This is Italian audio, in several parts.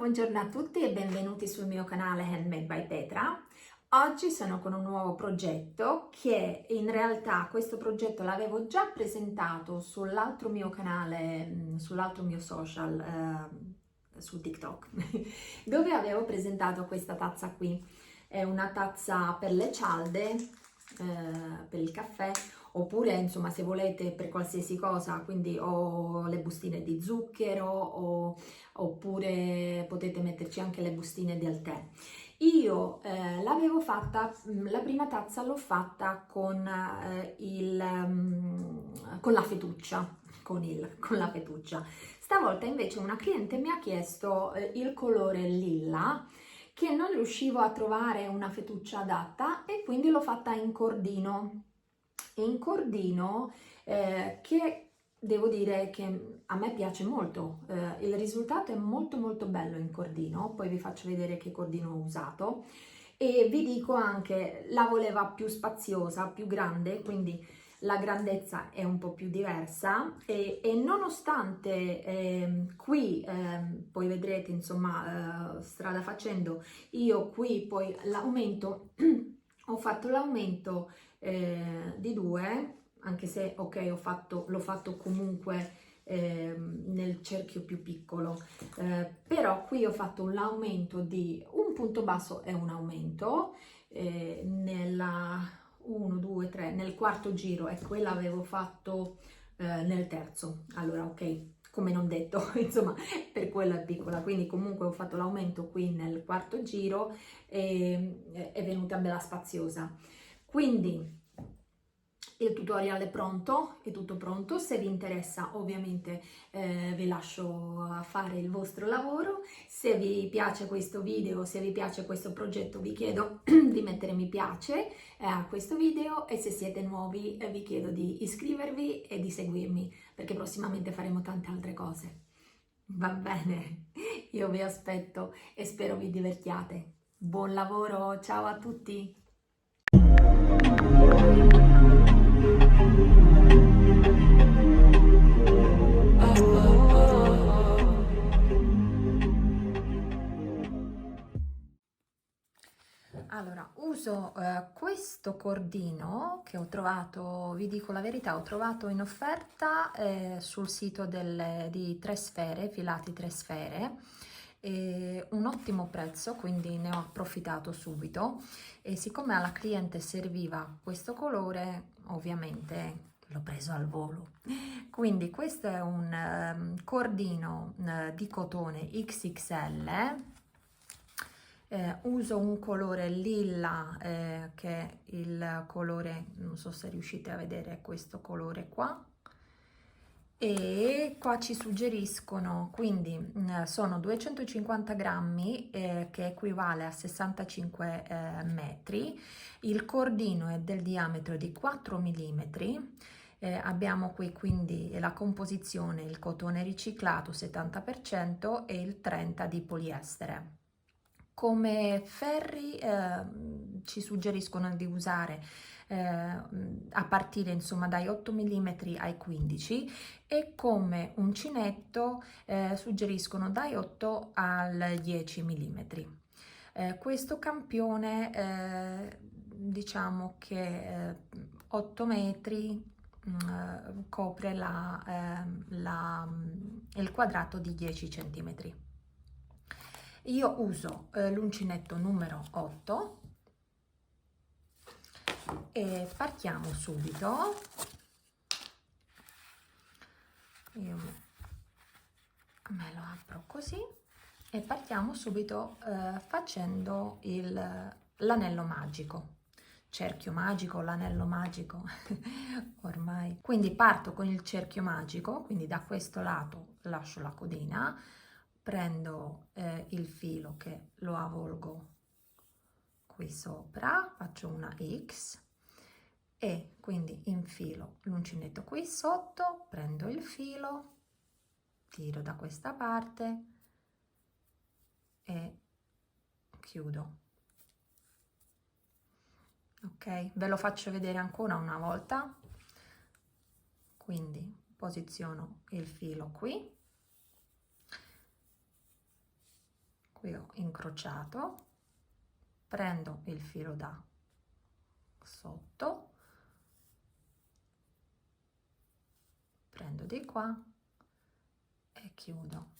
Buongiorno a tutti e benvenuti sul mio canale Handmade by Petra. Oggi sono con un nuovo progetto che in realtà questo progetto l'avevo già presentato sull'altro mio canale, sull'altro mio social, su TikTok, dove avevo presentato questa tazza qui. È una tazza per le cialde, per il caffè, oppure insomma se volete per qualsiasi cosa, quindi ho le bustine di zucchero oppure potete metterci anche le bustine del tè. Io l'avevo fatta, la prima tazza l'ho fatta con la fettuccia, con la fettuccia. Stavolta invece una cliente mi ha chiesto il colore lilla, che non riuscivo a trovare una fettuccia adatta e quindi l'ho fatta in cordino. In cordino che devo dire che a me piace molto, il risultato è molto bello in cordino, poi vi faccio vedere che cordino ho usato e vi dico anche la voleva più spaziosa, più grande, quindi la grandezza è un po' più diversa e nonostante qui poi vedrete insomma strada facendo io qui poi l'aumento ho fatto l'aumento di 2, anche se ok l'ho fatto comunque nel cerchio più piccolo, però qui ho fatto un aumento di un punto basso e un aumento nella 1, 2, 3, nel quarto giro e quella avevo fatto nel terzo, allora ok, come non detto, insomma per quello è piccola, quindi comunque ho fatto l'aumento qui nel quarto giro e è venuta bella spaziosa. Quindi il tutorial è pronto, è tutto pronto, se vi interessa ovviamente vi lascio fare il vostro lavoro, se vi piace questo video, se vi piace questo progetto vi chiedo di mettere mi piace a questo video e se siete nuovi vi chiedo di iscrivervi e di seguirmi perché prossimamente faremo tante altre cose. Va bene, io vi aspetto e spero vi divertiate. Buon lavoro, ciao a tutti! Allora, uso questo cordino che ho trovato, vi dico la verità, ho trovato in offerta sul sito di Tre Sfere, Filati Tre Sfere, un ottimo prezzo, quindi ne ho approfittato subito e siccome alla cliente serviva questo colore, ovviamente l'ho preso al volo. Quindi questo è un cordino di cotone XXL. Uso un colore lilla che è il colore, non so se riuscite a vedere questo colore qua, e qua ci suggeriscono, quindi sono 250 grammi che equivale a 65 metri, il cordino è del diametro di 4 millimetri. Abbiamo qui quindi la composizione, il cotone riciclato 70% e il 30% di poliestere. Come ferri ci suggeriscono di usare a partire insomma dai 8 mm ai 15 e come uncinetto suggeriscono dai 8 al 10 mm. Questo campione diciamo che 8 metri copre il quadrato di 10 centimetri. Io uso l'uncinetto numero 8 e partiamo subito. Io me lo apro così e partiamo subito facendo l'anello magico, cerchio magico, l'anello magico ormai. Quindi parto con il cerchio magico, quindi da questo lato lascio la codina, prendo il filo che lo avvolgo qui sopra, faccio una X e quindi infilo l'uncinetto qui sotto, prendo il filo, tiro da questa parte e chiudo. Ok, ve lo faccio vedere ancora una volta. Quindi posiziono il filo qui, qui ho incrociato, prendo il filo da sotto, prendo di qua e chiudo.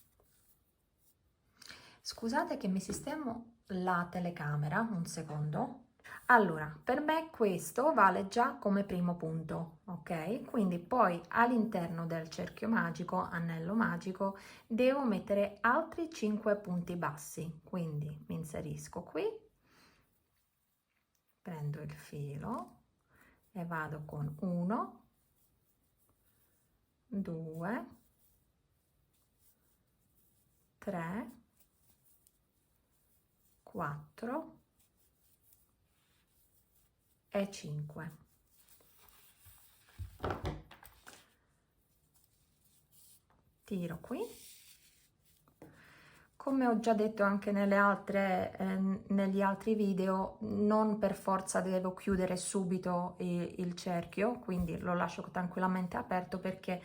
Scusate che mi sistemo la telecamera un secondo. Allora, per me questo vale già come primo punto, ok? Quindi poi all'interno del cerchio magico, anello magico, devo mettere altri 5 punti bassi. Quindi mi inserisco qui, prendo il filo e vado con 1, 2, 3, 4 e 5. Tiro qui. Come ho già detto anche negli altri video, non per forza devo chiudere subito il cerchio, quindi lo lascio tranquillamente aperto, perché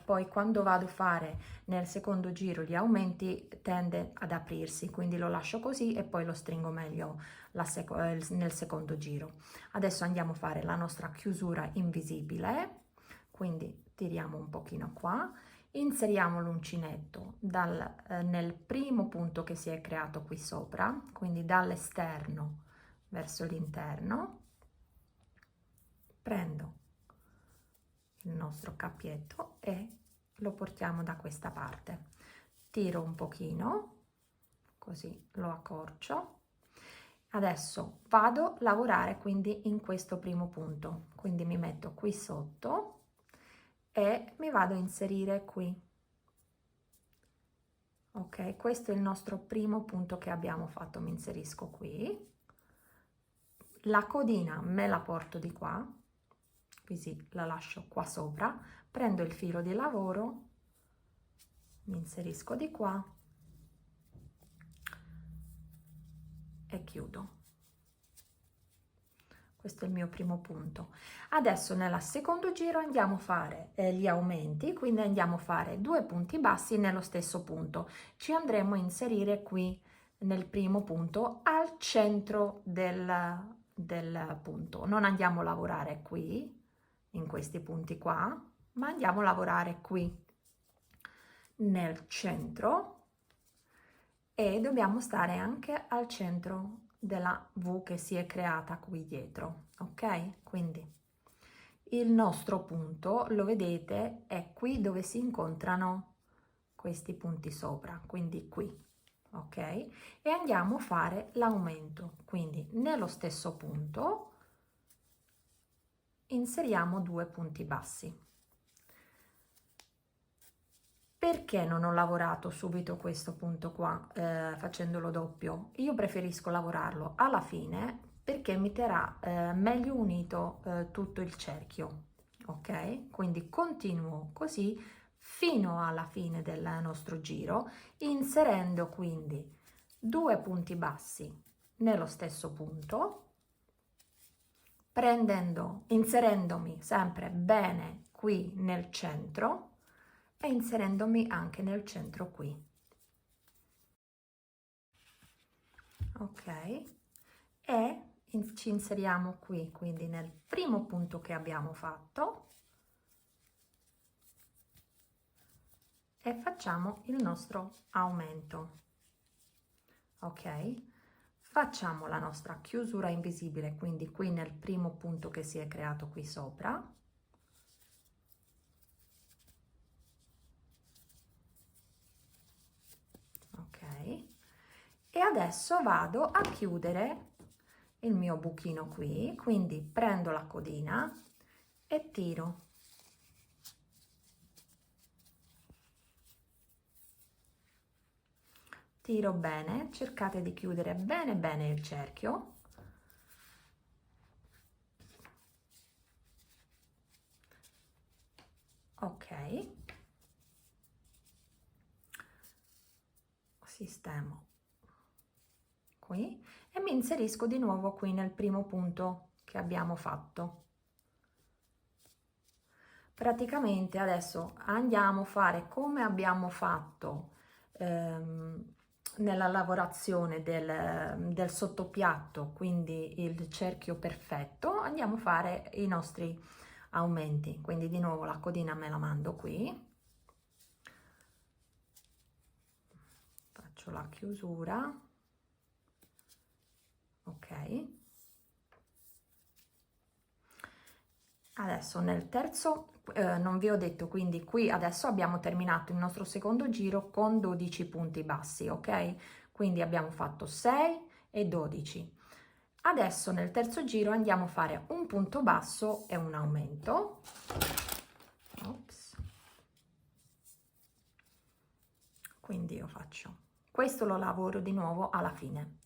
poi quando vado a fare nel secondo giro gli aumenti tende ad aprirsi, quindi lo lascio così e poi lo stringo meglio nel secondo giro. Adesso andiamo a fare la nostra chiusura invisibile, quindi tiriamo un pochino qua. Inseriamo l'uncinetto nel primo punto che si è creato qui sopra, quindi dall'esterno verso l'interno. Prendo il nostro cappietto e lo portiamo da questa parte. Tiro un pochino, così lo accorcio. Adesso vado a lavorare quindi in questo primo punto, quindi mi metto qui sotto e mi vado a inserire qui. Ok, questo è il nostro primo punto che abbiamo fatto. Mi inserisco qui, la codina me la porto di qua, così la lascio qua sopra, prendo il filo di lavoro, mi inserisco di qua e chiudo. Questo è il mio primo punto. Adesso nel secondo giro andiamo a fare gli aumenti, quindi andiamo a fare 2 punti bassi nello stesso punto. Ci andremo a inserire qui nel primo punto al centro del punto. Non andiamo a lavorare qui, in questi punti qua, ma andiamo a lavorare qui nel centro, e dobbiamo stare anche al centro della V che si è creata qui dietro, ok? Quindi il nostro punto, lo vedete, è qui dove si incontrano questi punti sopra, quindi qui, ok? E andiamo a fare l'aumento, quindi nello stesso punto inseriamo 2 punti bassi. Perché non ho lavorato subito questo punto qua facendolo doppio? Io preferisco lavorarlo alla fine perché mi terrà meglio unito tutto il cerchio, ok? Quindi continuo così fino alla fine del nostro giro, inserendo quindi 2 punti bassi nello stesso punto, inserendomi sempre bene qui nel centro e inserendomi anche nel centro qui. Ok, e ci inseriamo qui, quindi nel primo punto che abbiamo fatto, e facciamo il nostro aumento. Ok, facciamo la nostra chiusura invisibile, quindi qui nel primo punto che si è creato qui sopra. Ok, e adesso vado a chiudere il mio buchino qui, quindi prendo la codina e tiro. Tiro bene, cercate di chiudere bene bene il cerchio. Ok, sistemo qui e mi inserisco di nuovo qui nel primo punto che abbiamo fatto. Praticamente adesso andiamo a fare come abbiamo fatto nella lavorazione del sottopiatto, quindi il cerchio perfetto, andiamo a fare i nostri aumenti. Quindi di nuovo la codina me la mando qui, faccio la chiusura, ok. Adesso nel terzo, non vi ho detto, quindi qui adesso abbiamo terminato il nostro secondo giro con 12 punti bassi, ok? Quindi abbiamo fatto 6 e 12. Adesso nel terzo giro andiamo a fare un punto basso e un aumento. Ops. Quindi io faccio questo, lo lavoro di nuovo alla fine.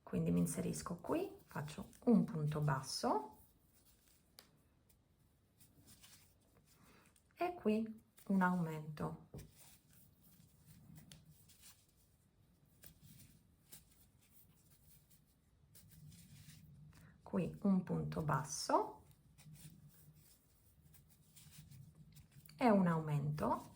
Quindi mi inserisco qui, faccio un punto basso e qui un aumento. Qui un punto basso e un aumento,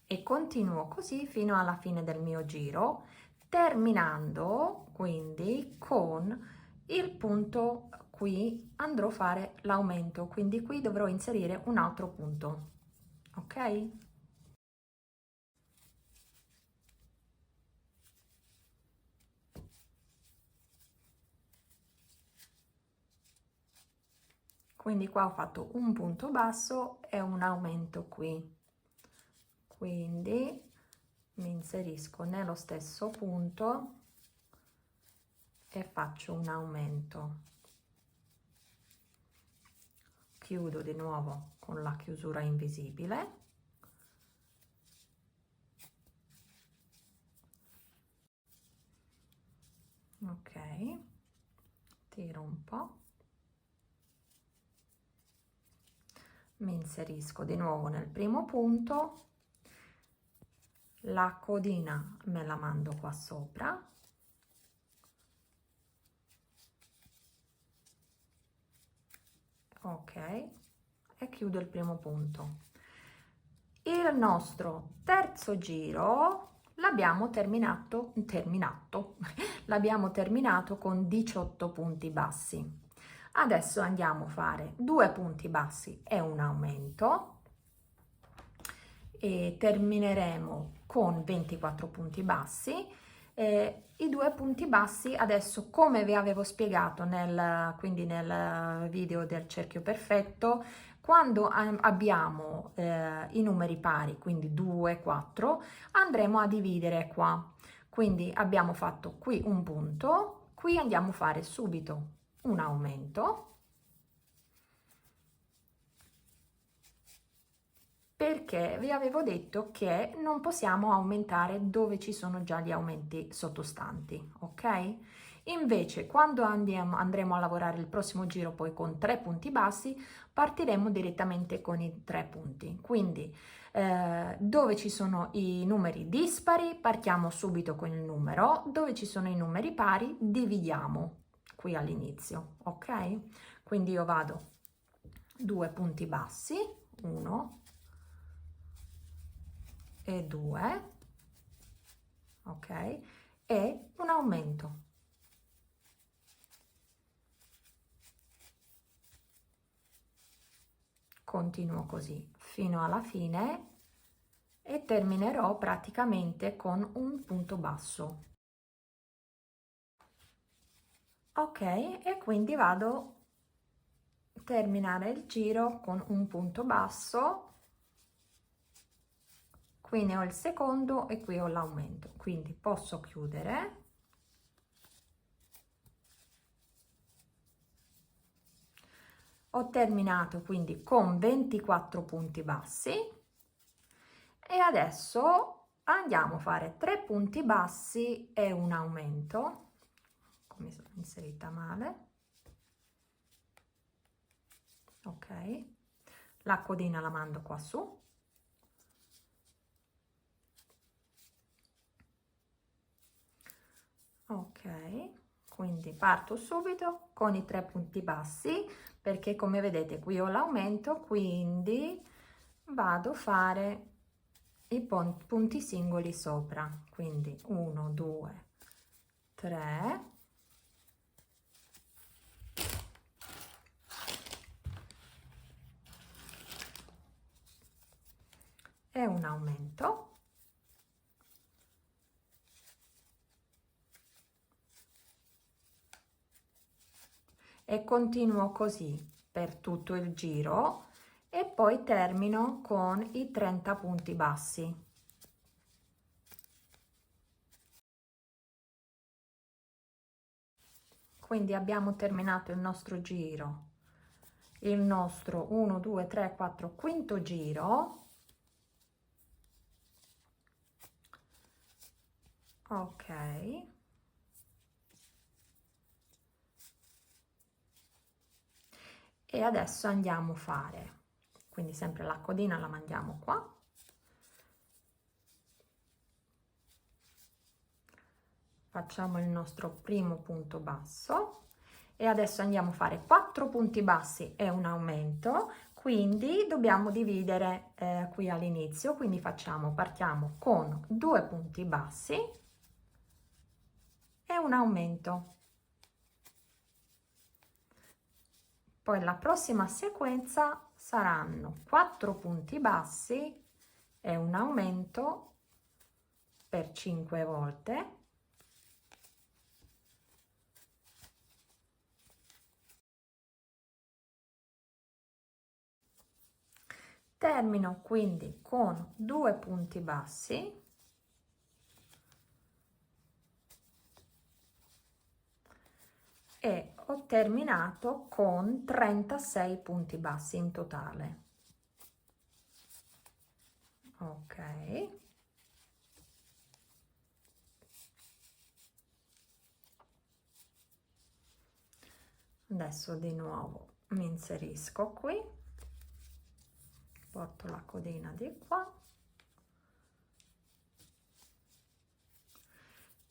e continuo così fino alla fine del mio giro, terminando quindi con il punto qui. Andrò a fare l'aumento, quindi qui dovrò inserire un altro punto, ok? Quindi qua ho fatto un punto basso e un aumento qui, quindi mi inserisco nello stesso punto e faccio un aumento, chiudo di nuovo con la chiusura invisibile, ok, tiro un po', mi inserisco di nuovo nel primo punto, la codina me la mando qua sopra, ok, e chiudo il primo punto. Il nostro terzo giro l'abbiamo terminato l'abbiamo terminato con 18 punti bassi. Adesso andiamo a fare 2 punti bassi e un aumento e termineremo con 24 punti bassi. I 2 punti bassi adesso, come vi avevo spiegato quindi nel video del cerchio perfetto, quando abbiamo i numeri pari, quindi 2, 4, andremo a dividere qua. Quindi abbiamo fatto qui un punto, qui andiamo a fare subito un aumento, perché vi avevo detto che non possiamo aumentare dove ci sono già gli aumenti sottostanti, ok? Invece quando andremo a lavorare il prossimo giro poi con 3 punti bassi, partiremo direttamente con i 3 punti. Quindi dove ci sono i numeri dispari partiamo subito con il numero, dove ci sono i numeri pari dividiamo qui all'inizio, ok? Quindi io vado 2 punti bassi, 1 e 2, ok, e un aumento. Continuo così fino alla fine e terminerò praticamente con un punto basso. Ok, e quindi vado a terminare il giro con un punto basso. Qui ne ho il secondo e qui ho l'aumento, quindi posso chiudere. Ho terminato quindi con 24 punti bassi e adesso andiamo a fare 3 punti bassi e un aumento. Come sono inserita male, ok, la codina la mando qua su, ok, quindi parto subito con i 3 punti bassi, perché come vedete qui ho l'aumento, quindi vado a fare i punti singoli sopra, quindi 1, 2, 3 e un aumento. E continuo così per tutto il giro e poi termino con i 30 punti bassi. Quindi abbiamo terminato il nostro giro, il nostro 1, 2, 3, 4, quinto giro. Ok. E adesso andiamo a fare, quindi sempre la codina la mandiamo qua. Facciamo il nostro primo punto basso e adesso andiamo a fare 4 punti bassi e un aumento, quindi dobbiamo dividere qui all'inizio, quindi partiamo con 2 punti bassi e un aumento. Poi la prossima sequenza saranno 4 punti bassi e un aumento per 5 volte. Termino quindi con 2 punti bassi e ho terminato con 36 punti bassi in totale. Ok. Adesso di nuovo mi inserisco qui, porto la codina di qua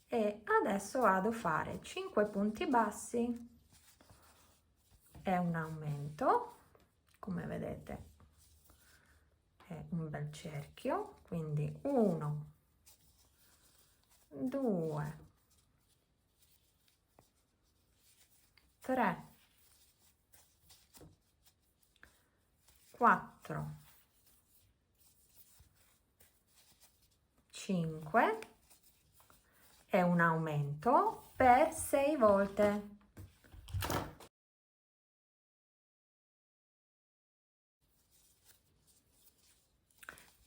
e adesso vado a fare 5 punti bassi e un aumento, come vedete è un bel cerchio, quindi 1, 2, 3, 4, 5 e un aumento per 6 volte.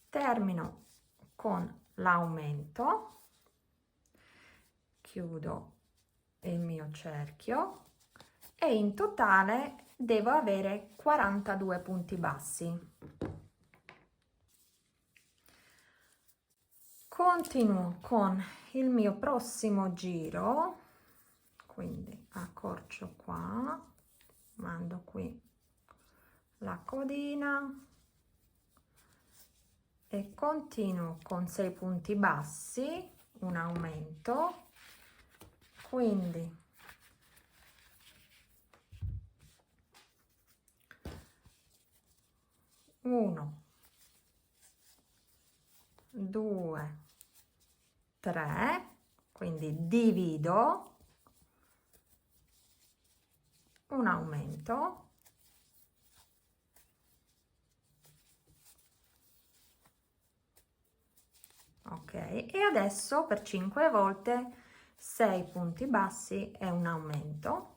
Termino con l'aumento, chiudo il mio cerchio e in totale devo avere 42 punti bassi. Continuo con il mio prossimo giro, quindi accorcio qua, mando qui la codina e continuo con 6 punti bassi, un aumento, quindi uno, 2, 3, quindi divido, un aumento, ok, e adesso per 5 volte 6 punti bassi e un aumento.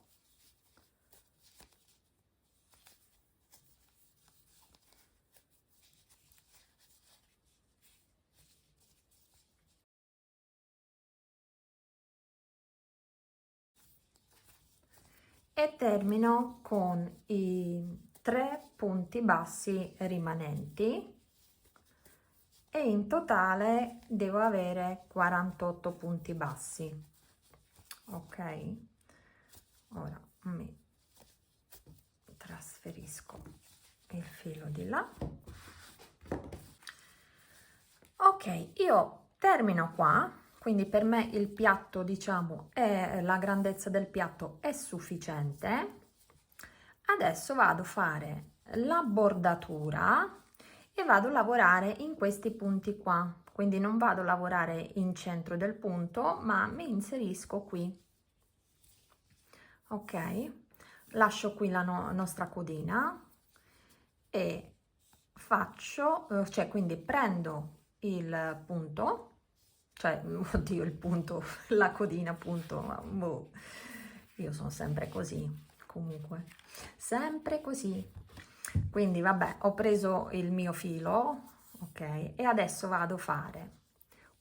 E termino con i 3 punti bassi rimanenti e in totale devo avere 48 punti bassi. Ok, ora mi trasferisco il filo di là. Ok, io termino qua, quindi per me il piatto, diciamo, è la grandezza del piatto è sufficiente. Adesso vado a fare la bordatura e vado a lavorare in questi punti qua, quindi non vado a lavorare in centro del punto, ma mi inserisco qui. Ok, lascio qui la nostra codina e faccio, cioè quindi prendo il punto, cioè oddio il punto, la codina appunto, boh, io sono sempre così, comunque, sempre così. Quindi vabbè, ho preso il mio filo, ok, e adesso vado a fare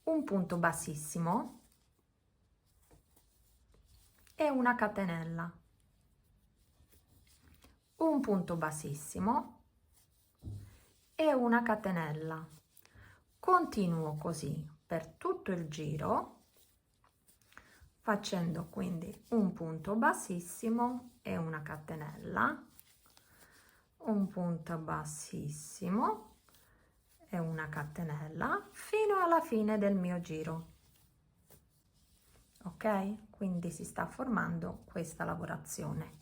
un punto bassissimo e una catenella, un punto bassissimo e una catenella. Continuo così per tutto il giro, facendo quindi un punto bassissimo e una catenella, un punto bassissimo e una catenella fino alla fine del mio giro. Ok, quindi si sta formando questa lavorazione.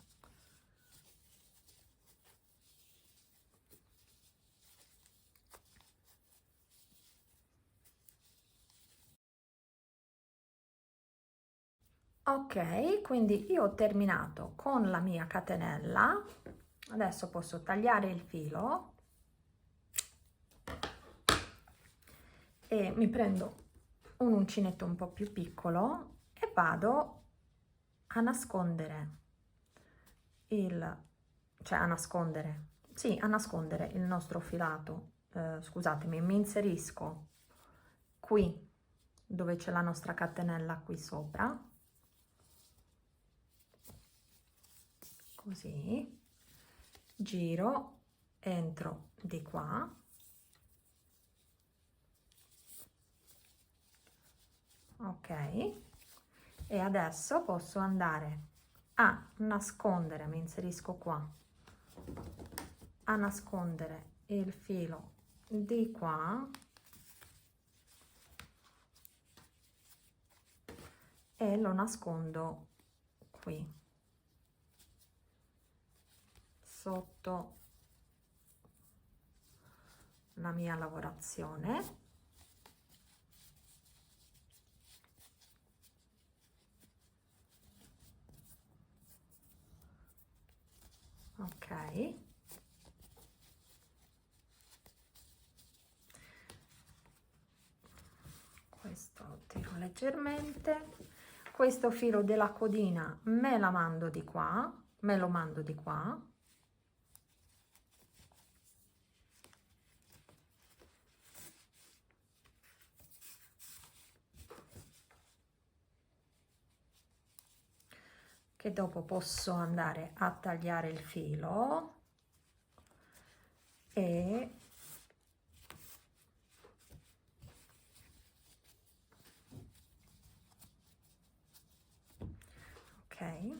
Ok, quindi io ho terminato con la mia catenella. Adesso posso tagliare il filo e mi prendo un uncinetto un po' più piccolo e vado a nascondere a nascondere il nostro filato. Scusatemi, mi inserisco qui dove c'è la nostra catenella qui sopra, così, giro, entro di qua, ok, e adesso posso andare a nascondere, mi inserisco qua, a nascondere il filo di qua e lo nascondo qui sotto la mia lavorazione. Ok, questo tiro leggermente, questo filo della codina me lo mando di qua, che dopo posso andare a tagliare il filo e ok,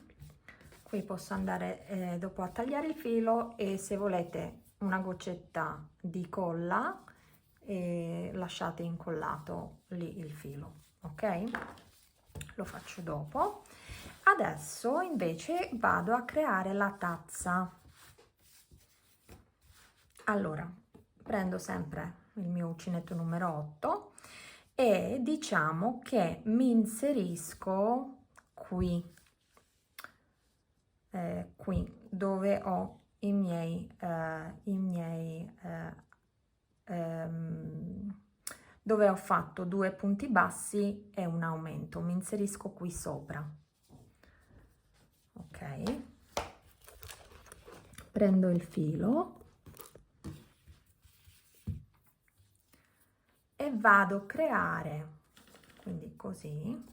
qui posso andare dopo a tagliare il filo e se volete una goccetta di colla lasciate incollato lì il filo, ok, lo faccio dopo. Adesso invece vado a creare la tazza. Allora prendo sempre il mio uncinetto numero 8 e diciamo che mi inserisco qui, qui dove ho dove ho fatto 2 punti bassi e un aumento, mi inserisco qui sopra, ok, prendo il filo e vado a creare, quindi così,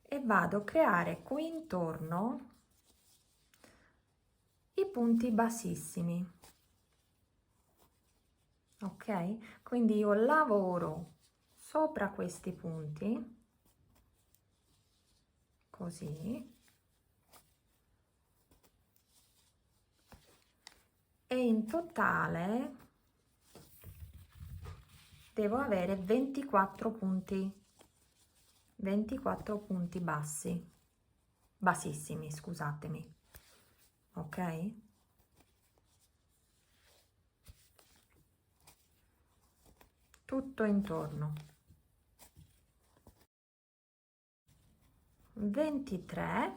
e vado a creare qui intorno i punti bassissimi, ok, quindi io lavoro sopra questi punti così e in totale devo avere 24 punti bassissimi, scusatemi, ok, tutto intorno. 23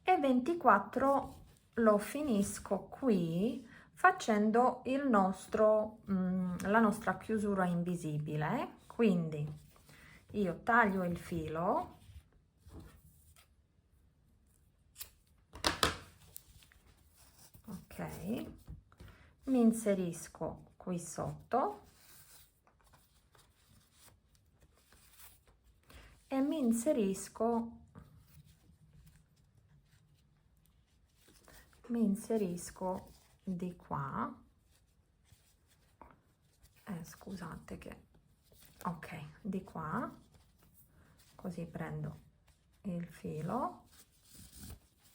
e 24 lo finisco qui facendo il nostro la nostra chiusura invisibile. Quindi io taglio il filo, ok, mi inserisco qui sotto e mi inserisco di qua, scusate che, ok, di qua, così prendo il filo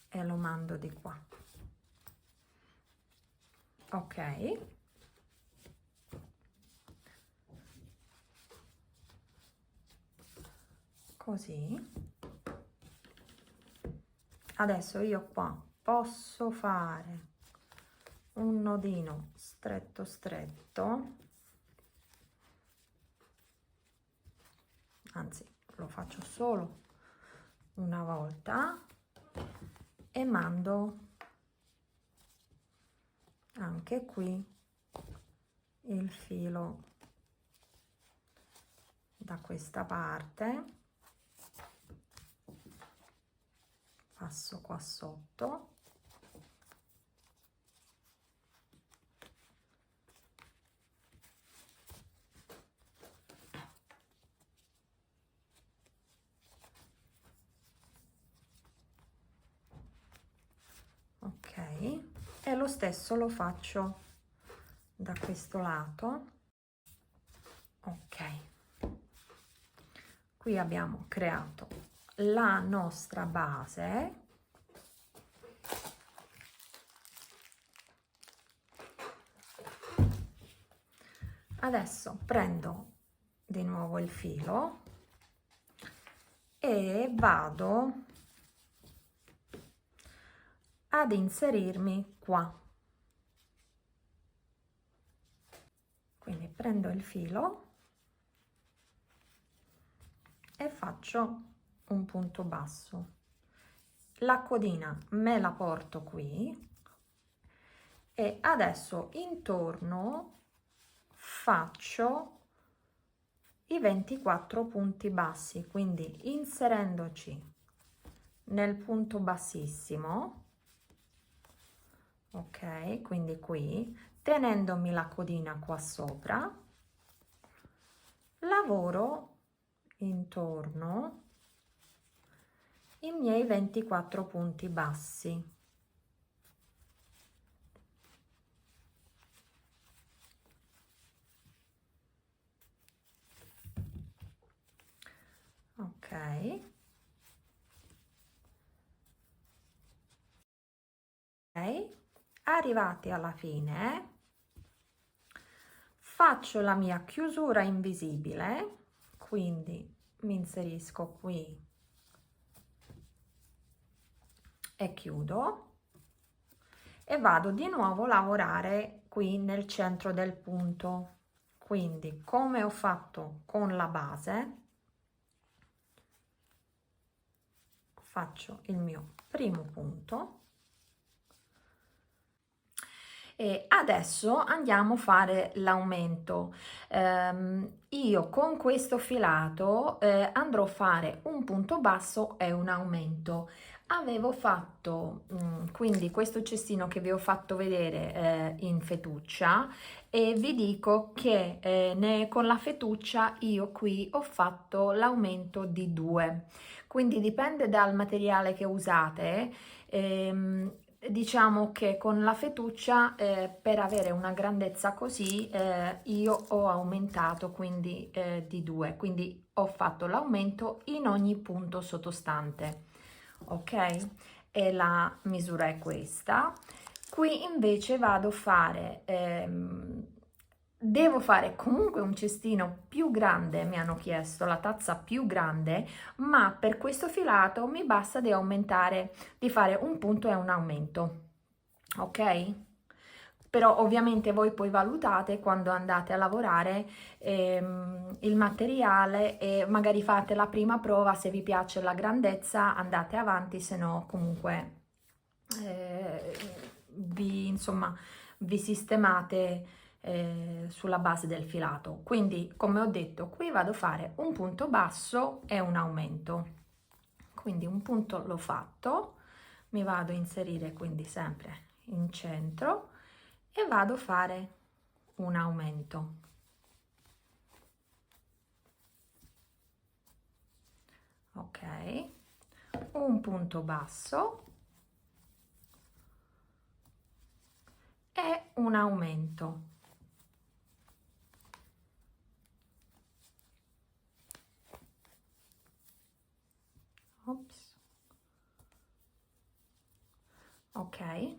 e lo mando di qua, ok, così. Adesso io qua posso fare un nodino stretto stretto, anzi lo faccio solo una volta e mando anche qui il filo da questa parte, passo qua sotto, ok, e lo stesso lo faccio da questo lato. Ok, qui abbiamo creato la nostra base. Adesso prendo di nuovo il filo e vado ad inserirmi qua. Quindi prendo il filo e faccio un punto basso. La codina me la porto qui e adesso intorno faccio i 24 punti bassi, quindi inserendoci nel punto bassissimo, ok, quindi qui, tenendomi la codina qua sopra, lavoro intorno i miei 24 punti bassi. Ok, arrivati alla fine faccio la mia chiusura invisibile, quindi mi inserisco qui e chiudo e vado di nuovo a lavorare qui nel centro del punto. Quindi come ho fatto con la base, faccio il mio primo punto e adesso andiamo a fare l'aumento. Io con questo filato andrò a fare un punto basso e un aumento. Avevo fatto quindi questo cestino che vi ho fatto vedere in fettuccia e vi dico che con la fettuccia io qui ho fatto l'aumento di 2, quindi dipende dal materiale che usate. Diciamo che con la fettuccia per avere una grandezza così io ho aumentato quindi di 2, quindi ho fatto l'aumento in ogni punto sottostante, ok, e la misura è questa. Qui invece vado a fare devo fare comunque un cestino più grande, mi hanno chiesto la tazza più grande, ma per questo filato mi basta di aumentare, di fare un punto e un aumento, ok? però ovviamente voi poi valutate quando andate a lavorare il materiale e magari fate la prima prova, se vi piace la grandezza andate avanti, se no comunque insomma, vi sistemate sulla base del filato. Quindi come ho detto, qui vado a fare un punto basso e un aumento, quindi un punto l'ho fatto, mi vado a inserire quindi sempre in centro e vado a fare un aumento. Ok, un punto basso e un aumento. Ops. Ok,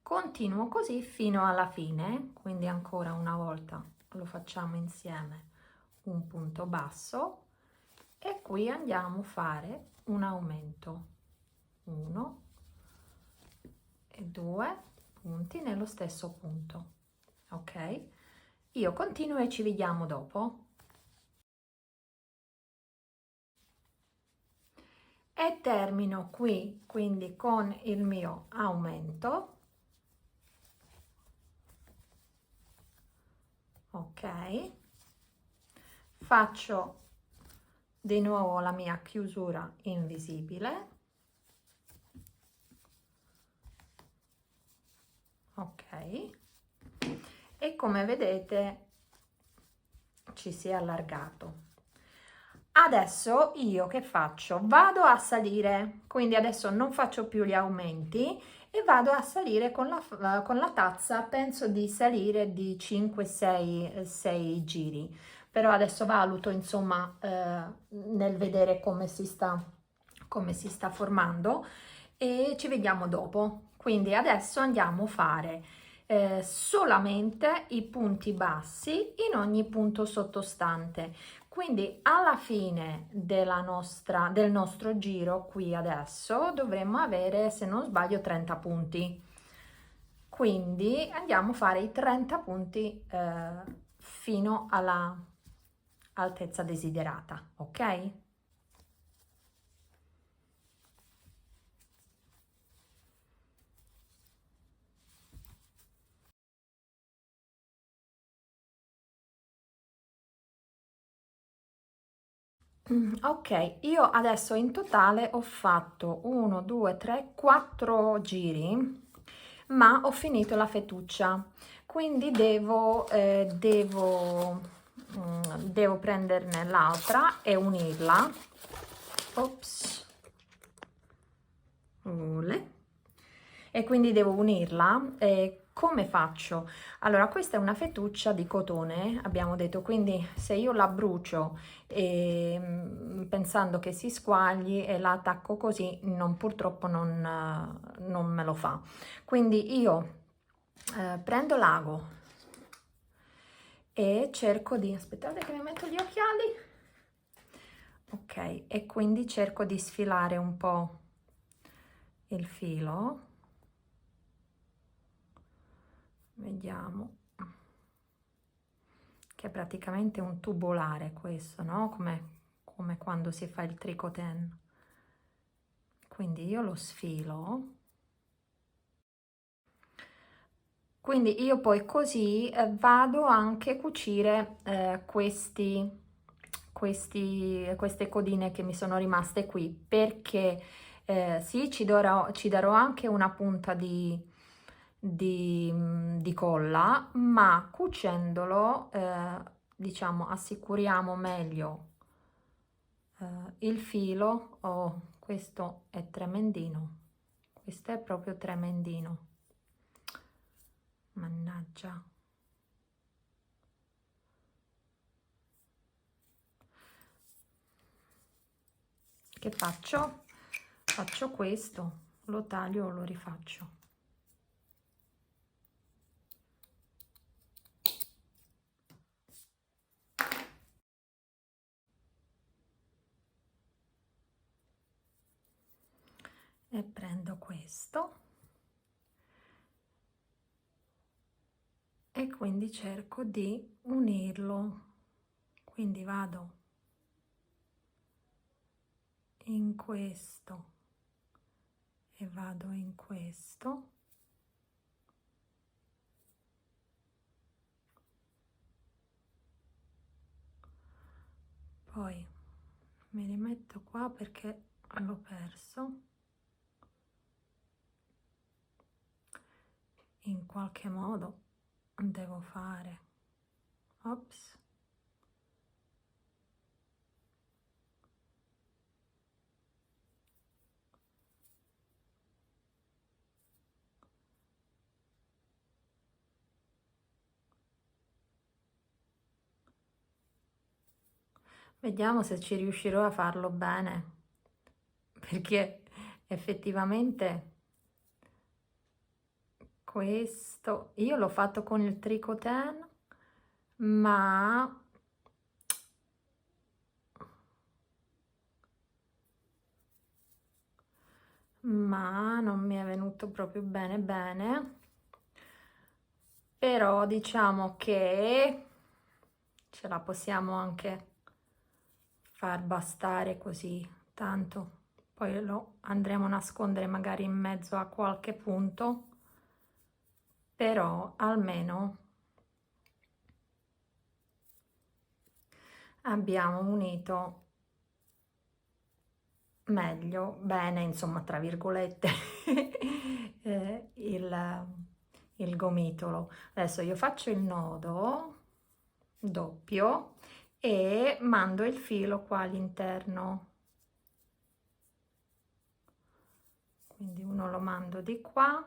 continuo così fino alla fine, quindi ancora una volta lo facciamo insieme, un punto basso e qui andiamo a fare un aumento, 1 e 2 punti nello stesso punto. Ok, io continuo e ci vediamo dopo. E termino qui quindi con il mio aumento. Ok, faccio di nuovo la mia chiusura invisibile. Ok, e come vedete ci si è allargato. Adesso io che faccio? Vado a salire, quindi adesso non faccio più gli aumenti e vado a salire con la tazza, penso di salire di 5-6 giri, però adesso valuto insomma nel vedere come si sta formando e ci vediamo dopo. Quindi adesso andiamo a fare solamente i punti bassi in ogni punto sottostante. Quindi alla fine del nostro giro qui adesso dovremmo avere, se non sbaglio, 30 punti. Quindi andiamo a fare i 30 punti fino alla altezza desiderata, ok? Ok, io adesso in totale ho fatto 1, 2, 3, 4 giri, ma ho finito la fettuccia, quindi devo prenderne l'altra e unirla. Ops. Ole. E quindi devo unirla. E come faccio? Allora, questa è una fettuccia di cotone, abbiamo detto, quindi se io la brucio pensando che si squagli e la attacco così, purtroppo non me lo fa. Quindi io prendo l'ago e cerco di... aspettate che mi metto gli occhiali. Ok, e quindi cerco di sfilare un po' il filo. Vediamo, che è praticamente un tubolare questo, no? Come quando si fa il tricoten. Quindi io lo sfilo. Quindi io poi così vado anche a cucire queste codine che mi sono rimaste qui, perché sì, ci darò anche una punta di colla, ma cucendolo diciamo assicuriamo meglio il filo. Oh, questo è tremendino, questo è proprio tremendino, mannaggia. Che faccio? Faccio questo, lo taglio o lo rifaccio. E prendo questo quindi cerco di unirlo, quindi vado in questo e vado in questo, poi mi rimetto qua perché l'ho perso, in qualche modo devo fare, ops, vediamo se ci riuscirò a farlo bene, perché effettivamente questo io l'ho fatto con il tricoten, ma non mi è venuto proprio bene bene, però diciamo che ce la possiamo anche far bastare così, tanto poi lo andremo a nascondere magari in mezzo a qualche punto, però almeno abbiamo unito meglio, bene, insomma, tra virgolette, il gomitolo. Adesso io faccio il nodo doppio e mando il filo qua all'interno, quindi uno lo mando di qua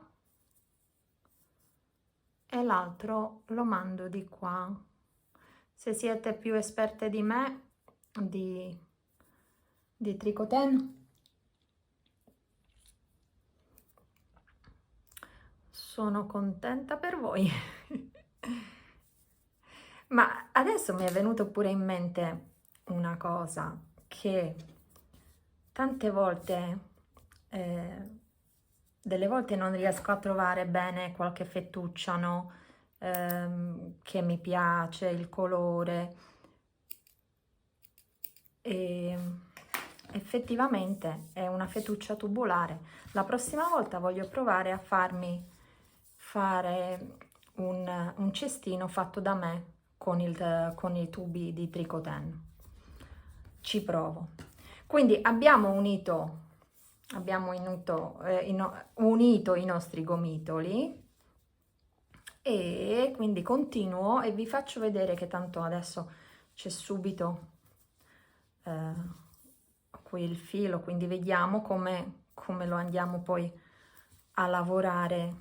e l'altro lo mando di qua. Se siete più esperte di me di tricoten, sono contenta per voi. Ma adesso mi è venuto pure in mente una cosa, che tante volte, delle volte non riesco a trovare bene qualche fettuccia, no? Che mi piace, il colore. E effettivamente è una fettuccia tubolare. La prossima volta voglio provare a fare un cestino fatto da me con i tubi di tricoten. Ci provo. Quindi abbiamo unito i nostri gomitoli e quindi continuo e vi faccio vedere che tanto adesso c'è subito qui il filo, quindi vediamo come lo andiamo poi a lavorare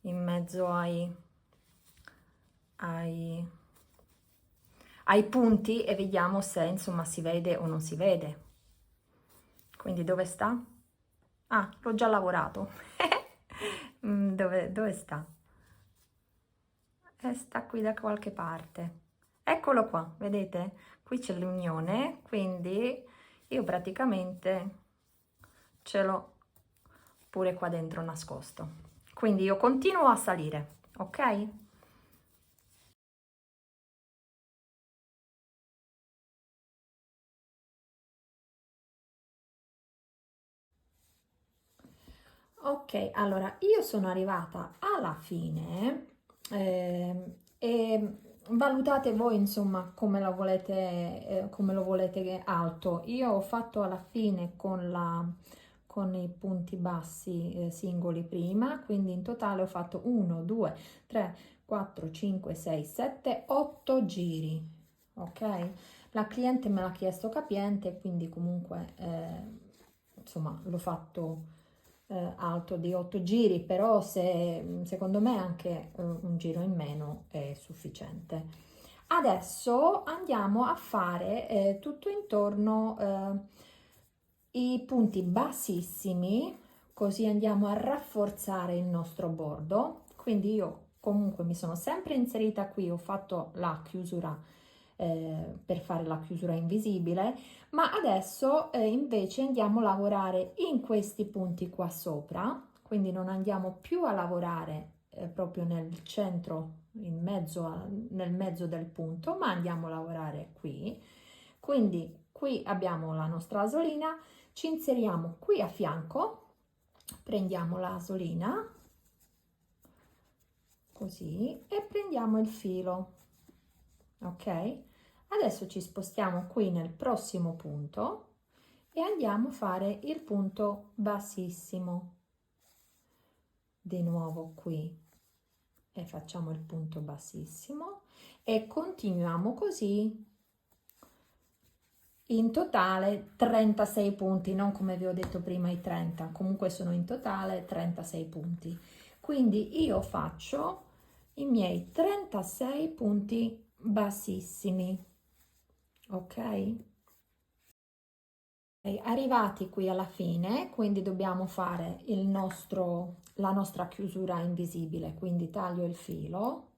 in mezzo ai punti e vediamo se insomma si vede o non si vede. Quindi dove sta? Ah, l'ho già lavorato. Dove sta? Sta qui da qualche parte. Eccolo qua, vedete? Qui c'è l'unione, quindi io praticamente ce l'ho pure qua dentro nascosto. Quindi io continuo a salire, ok? Ok, allora io sono arrivata alla fine e valutate voi insomma come lo volete alto. Io ho fatto alla fine con i punti bassi singoli prima, quindi in totale ho fatto 1, 2, 3, 4, 5, 6, 7, 8 giri, ok? La cliente me l'ha chiesto capiente, quindi comunque insomma l'ho fatto alto di 8 giri, però secondo me anche un giro in meno è sufficiente. Adesso andiamo a fare tutto intorno i punti bassissimi, così andiamo a rafforzare il nostro bordo. Quindi io comunque mi sono sempre inserita qui, ho fatto la chiusura per fare la chiusura invisibile, ma adesso invece andiamo a lavorare in questi punti qua sopra, quindi non andiamo più a lavorare proprio nel centro, nel mezzo del punto, ma andiamo a lavorare qui. Quindi qui abbiamo la nostra asolina, ci inseriamo qui a fianco, prendiamo l'asolina così e prendiamo il filo, ok? Adesso ci spostiamo qui nel prossimo punto e andiamo a fare il punto bassissimo. Di nuovo qui e facciamo il punto bassissimo e continuiamo così. In totale 36 punti, non come vi ho detto prima i 30, comunque sono in totale 36 punti. Quindi io faccio i miei 36 punti bassissimi, ok? Arrivati qui alla fine, quindi dobbiamo fare la nostra chiusura invisibile, quindi taglio il filo.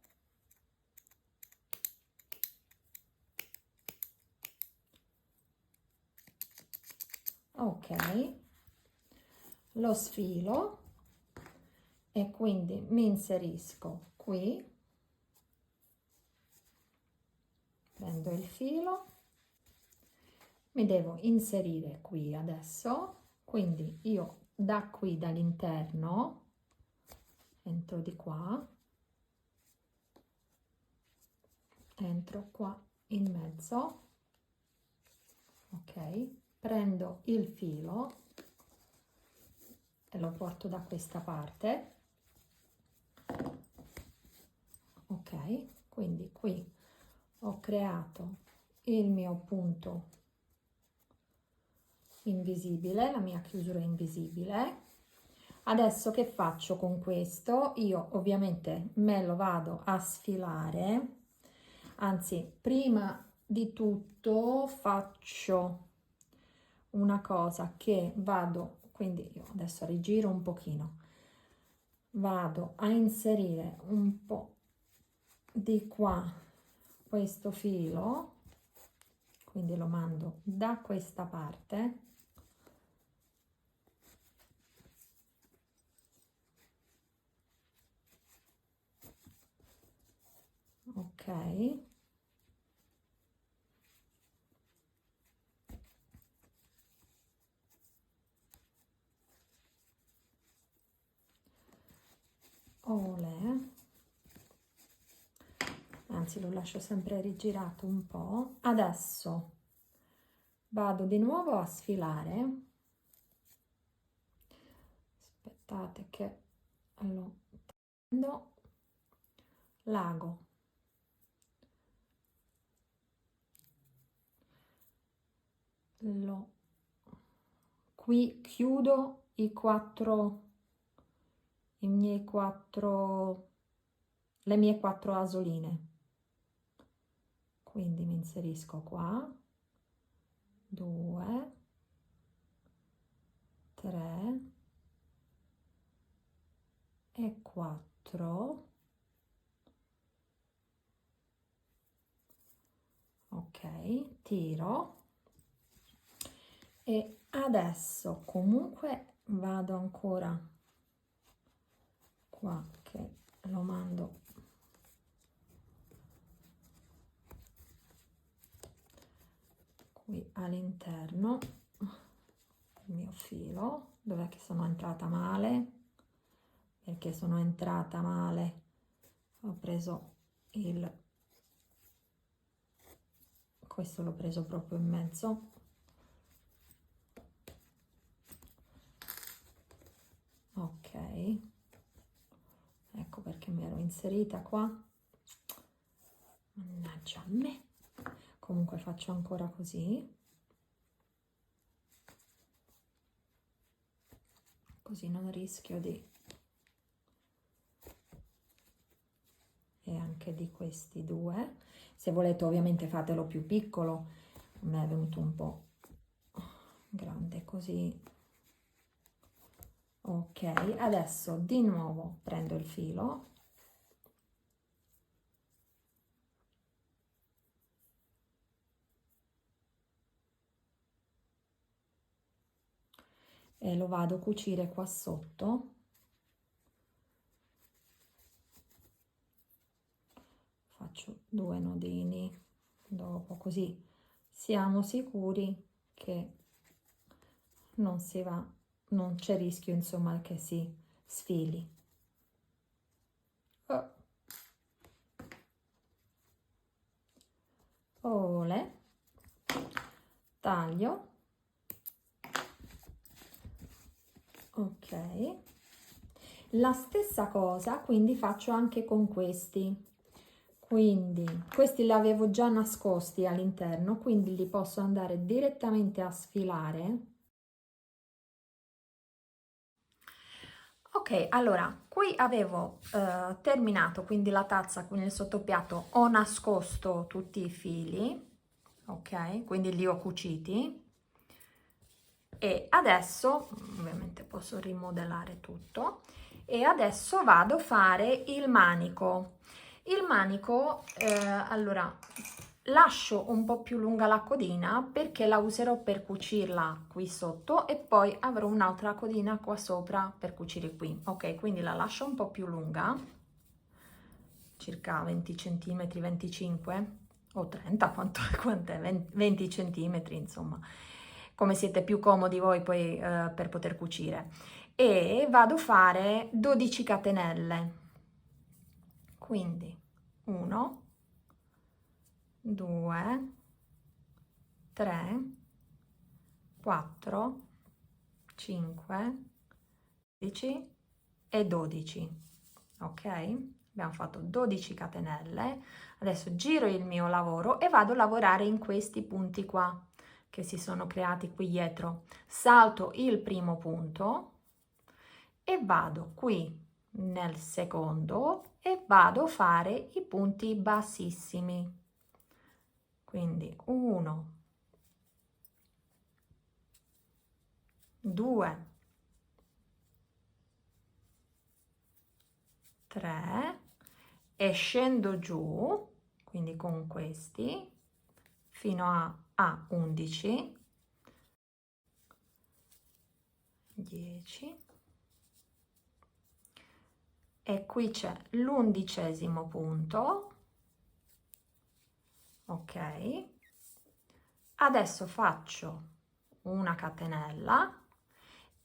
Ok, lo sfilo e quindi mi inserisco qui, prendo il filo, mi devo inserire qui adesso, quindi io da qui dall'interno entro di qua, entro qua in mezzo, ok, prendo il filo e lo porto da questa parte, ok, quindi qui ho creato il mio punto invisibile, la mia chiusura invisibile. Adesso che faccio con questo? Io ovviamente me lo vado a sfilare, anzi prima di tutto faccio una cosa che vado, quindi io adesso rigiro un pochino, vado a inserire un po' di qua questo filo, quindi lo mando da questa parte, ok, olè, anzi lo lascio sempre rigirato un po'. Adesso vado di nuovo a sfilare, aspettate che lo prendo, l'ago, lo qui chiudo le mie quattro asoline, quindi mi inserisco qua, 2, 3 e 4, ok, tiro e adesso comunque vado ancora qua che lo mando qui all'interno il mio filo. Dov'è che sono entrata male? Perché sono entrata male, ho preso questo l'ho preso proprio in mezzo, ok, ecco perché mi ero inserita qua, mannaggia a me. Comunque faccio ancora così, così non rischio e anche di questi due. Se volete ovviamente fatelo più piccolo, a me è venuto un po' grande così, ok. Adesso di nuovo prendo il filo e lo vado a cucire qua sotto, faccio 2 nodini dopo, così siamo sicuri che non si va, non c'è rischio insomma che si sfili. Oh. Ole, taglio, ok. La stessa cosa quindi faccio anche con questi, quindi questi li avevo già nascosti all'interno, quindi li posso andare direttamente a sfilare. Ok, allora qui avevo terminato quindi la tazza con il sottopiatto, ho nascosto tutti i fili, ok, quindi li ho cuciti e adesso ovviamente posso rimodellare tutto e adesso vado a fare il manico. Il manico allora lascio un po' più lunga la codina perché la userò per cucirla qui sotto e poi avrò un'altra codina qua sopra per cucire qui. Ok, quindi la lascio un po' più lunga, circa 20 cm, 25 o 30, quant'è? 20 cm insomma, come siete più comodi voi poi per poter cucire. E vado a fare 12 catenelle, quindi 1, 2, 3, 4, 5, 10 e 12. Ok? Abbiamo fatto 12 catenelle. Adesso giro il mio lavoro e vado a lavorare in questi punti qua che si sono creati qui dietro. Salto il primo punto e vado qui nel secondo e vado a fare i punti bassissimi. Quindi 1, 2, 3 e scendo giù, quindi con questi, fino a 11, 10 e qui c'è l'11° punto, ok? Adesso faccio una catenella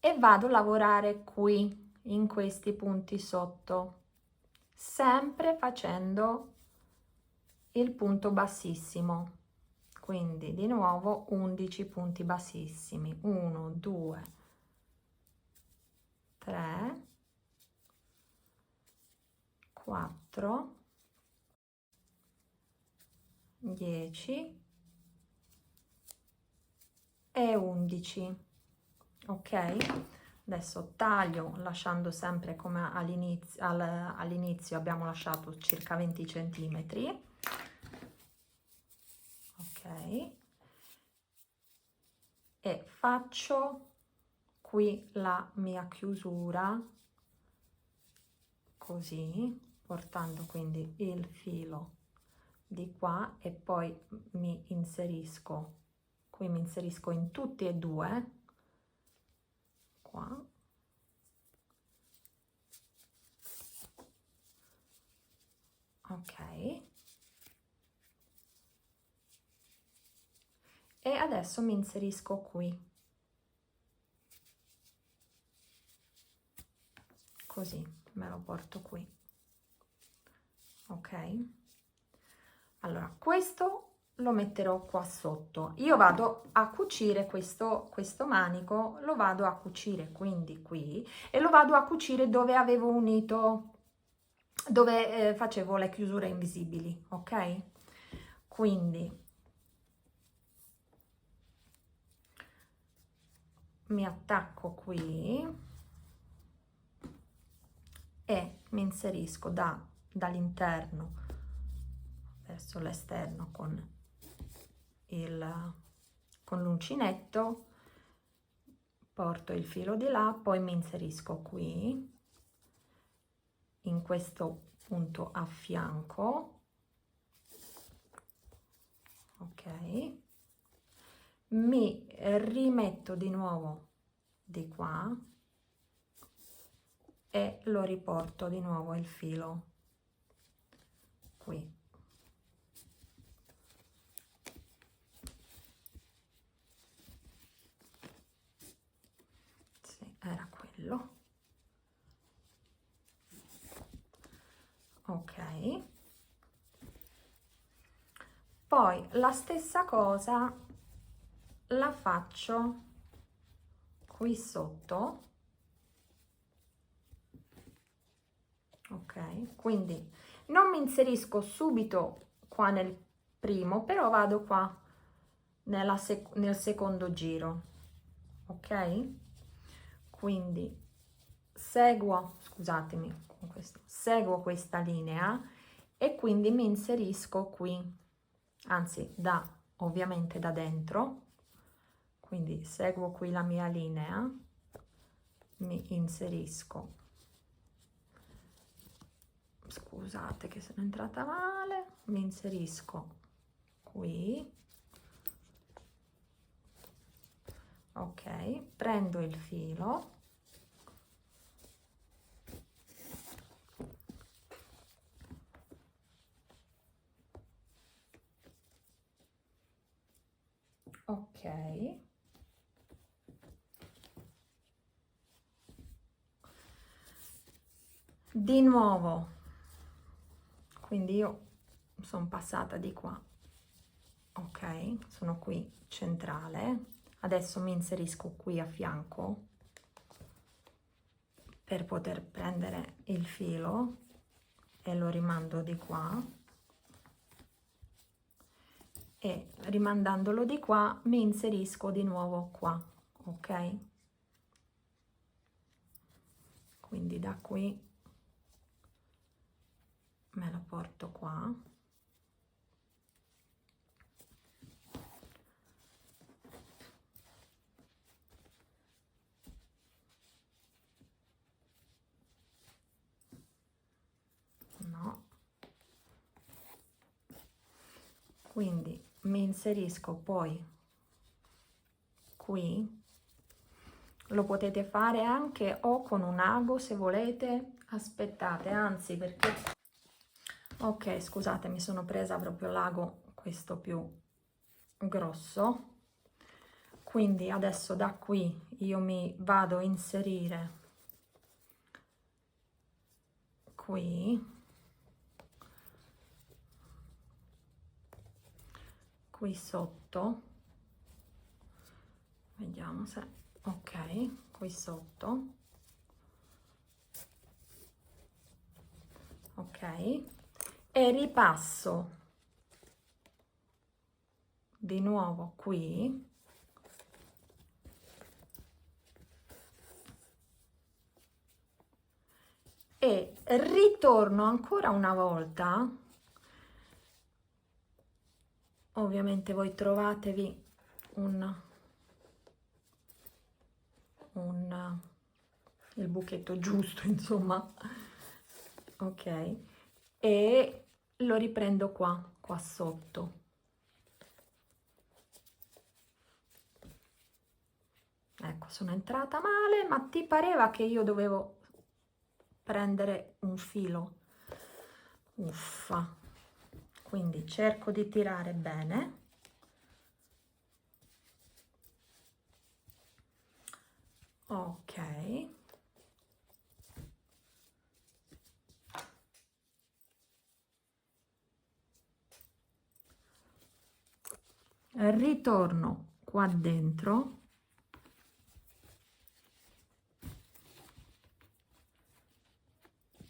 e vado a lavorare qui in questi punti sotto, sempre facendo il punto bassissimo, quindi di nuovo 11 punti bassissimi, 1, 2, 3, 4, 10 e 11. Ok, adesso taglio lasciando sempre come all'inizio abbiamo lasciato circa 20 centimetri. Ok, e faccio qui la mia chiusura così, portando quindi il filo di qua e poi mi inserisco qui, mi inserisco in tutti e due qua, ok, e adesso mi inserisco qui così, me lo porto qui, ok. Allora questo lo metterò qua sotto. Io vado a cucire questo manico, lo vado a cucire quindi qui e lo vado a cucire dove avevo unito, dove facevo le chiusure invisibili, ok? Quindi mi attacco qui e mi inserisco dall'interno verso l'esterno con l'uncinetto, porto il filo di là, poi mi inserisco qui in questo punto a fianco, ok, mi rimetto di nuovo di qua e lo riporto di nuovo il filo qui, era quello. Ok, poi la stessa cosa la faccio qui sotto. Ok, quindi non mi inserisco subito qua nel primo, però vado qua nel secondo giro. Ok, quindi seguo, scusatemi, con questo, seguo questa linea e quindi mi inserisco qui, anzi ovviamente da dentro, quindi seguo qui la mia linea, mi inserisco, scusate che sono entrata male, mi inserisco qui, ok, prendo il filo, ok, di nuovo, quindi io sono passata di qua, ok, sono qui centrale, adesso mi inserisco qui a fianco per poter prendere il filo e lo rimando di qua e rimandandolo di qua mi inserisco di nuovo qua, ok, quindi da qui me lo porto qua, no, quindi mi inserisco poi qui, lo potete fare anche o con un ago se volete, aspettate, anzi perché, ok, scusate, mi sono presa proprio l'ago questo più grosso, quindi adesso da qui io mi vado a inserire qui sotto, vediamo se ok, qui sotto, ok, e ripasso di nuovo qui e ritorno ancora una volta, ovviamente voi trovatevi il buchetto giusto, insomma, ok, e lo riprendo qua sotto, ecco, sono entrata male, ma ti pareva che io dovevo prendere un filo, uffa, quindi cerco di tirare bene, ok, ritorno qua dentro,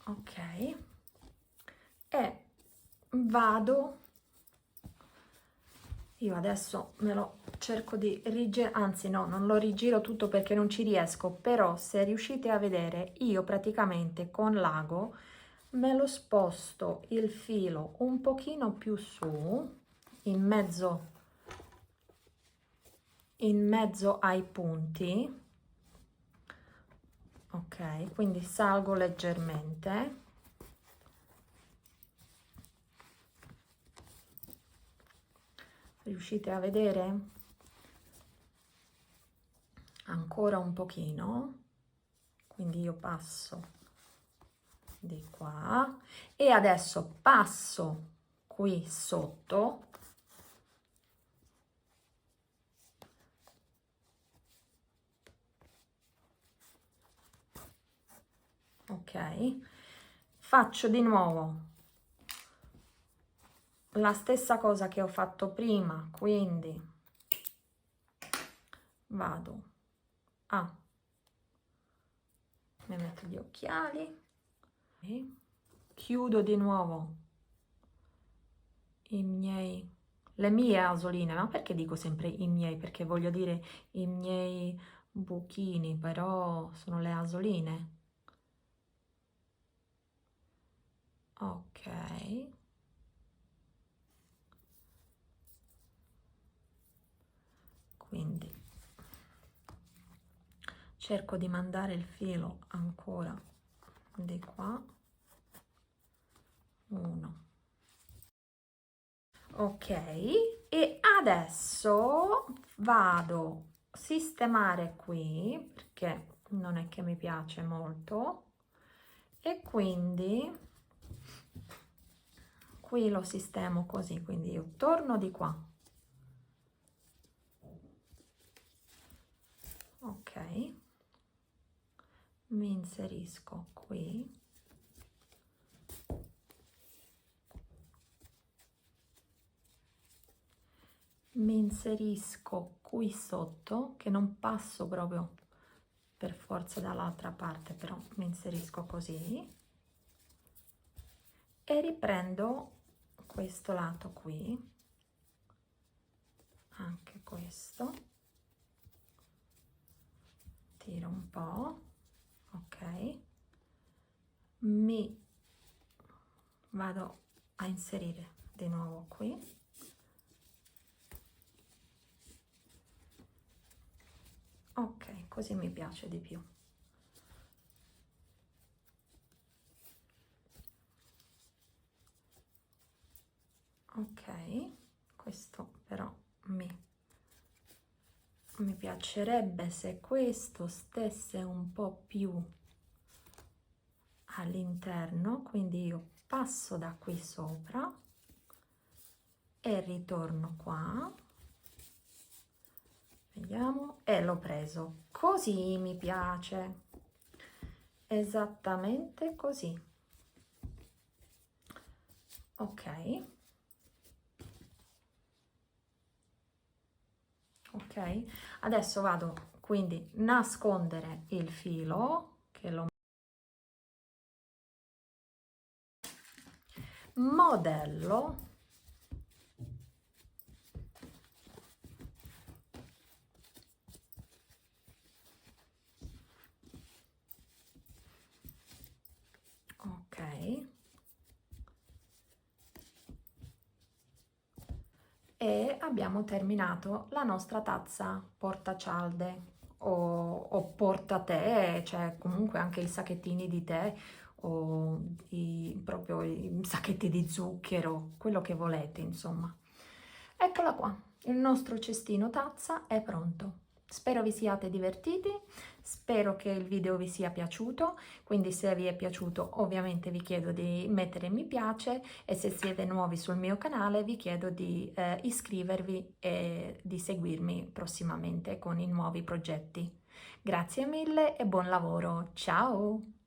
ok, e vado, io adesso me lo cerco di rigirare, anzi no, non lo rigiro tutto perché non ci riesco, però se riuscite a vedere io praticamente con l'ago me lo sposto il filo un pochino più su, in mezzo ai punti, ok, quindi salgo leggermente, riuscite a vedere? Ancora un pochino, quindi io passo di qua e adesso passo qui sotto, ok? Faccio di nuovo la stessa cosa che ho fatto prima, quindi vado a, mi metto gli occhiali, e chiudo di nuovo le mie asoline, ma perché dico sempre i miei? Perché voglio dire i miei buchini, però sono le asoline. Ok. Quindi cerco di mandare il filo ancora di qua. Uno. Ok, e adesso vado a sistemare qui perché non è che mi piace molto, e quindi qui lo sistemo così, quindi io torno di qua, ok, mi inserisco qui, mi inserisco qui sotto, che non passo proprio per forza dall'altra parte, però mi inserisco così e riprendo questo lato qui, anche questo, tiro un po', ok, mi vado a inserire di nuovo qui, ok, così mi piace di più. Ok, questo però mi piacerebbe se questo stesse un po' più all'interno, quindi io passo da qui sopra e ritorno qua, vediamo, e l'ho preso, così mi piace, esattamente così, ok. Ok, adesso vado quindi a nascondere il filo, che lo modello, ok, e abbiamo terminato la nostra tazza portacialde o portatè, cioè comunque anche i sacchettini di tè o proprio i sacchetti di zucchero, quello che volete, insomma. Eccola qua, il nostro cestino tazza è pronto. Spero vi siate divertiti, spero che il video vi sia piaciuto, quindi se vi è piaciuto ovviamente vi chiedo di mettere mi piace, e se siete nuovi sul mio canale vi chiedo di iscrivervi e di seguirmi prossimamente con i nuovi progetti. Grazie mille e buon lavoro, ciao!